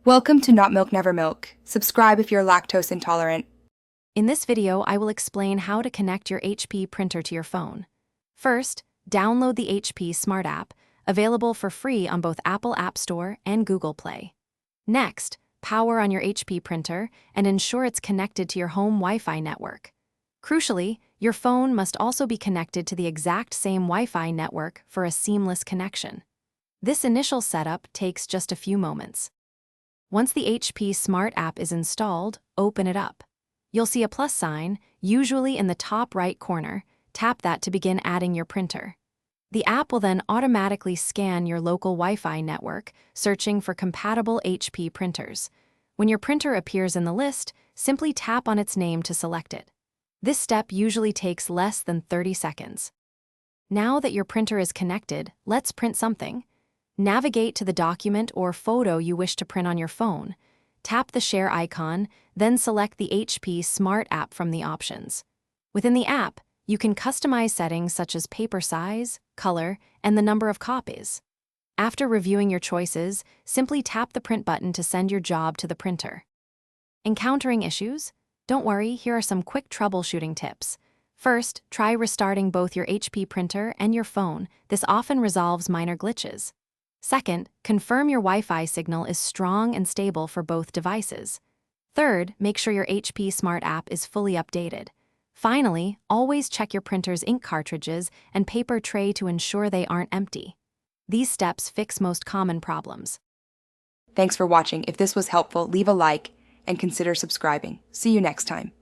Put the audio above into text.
Welcome to Not Milk Never Milk. Subscribe if you're lactose intolerant. In this video, I will explain how to connect your HP printer to your phone. First, download the HP Smart app, available for free on both Apple App Store and Google Play. Next, power on your HP printer and ensure it's connected to your home Wi-Fi network. Crucially, your phone must also be connected to the exact same Wi-Fi network for a seamless connection. This initial setup takes just a few moments. Once the HP Smart app is installed, open it up. You'll see a plus sign, usually in the top right corner. Tap that to begin adding your printer. The app will then automatically scan your local Wi-Fi network, searching for compatible HP printers. When your printer appears in the list, simply tap on its name to select it. This step usually takes less than 30 seconds. Now that your printer is connected, let's print something. Navigate to the document or photo you wish to print on your phone. Tap the share icon, then select the HP Smart app from the options. Within the app, you can customize settings such as paper size, color, and the number of copies. After reviewing your choices, simply tap the print button to send your job to the printer. Encountering issues? Don't worry, here are some quick troubleshooting tips. First, try restarting both your HP printer and your phone. This often resolves minor glitches. Second, confirm your Wi-Fi signal is strong and stable for both devices. Third, make sure your HP Smart app is fully updated. Finally, always check your printer's ink cartridges and paper tray to ensure they aren't empty. These steps fix most common problems. Thanks for watching. If this was helpful, leave a like and consider subscribing. See you next time.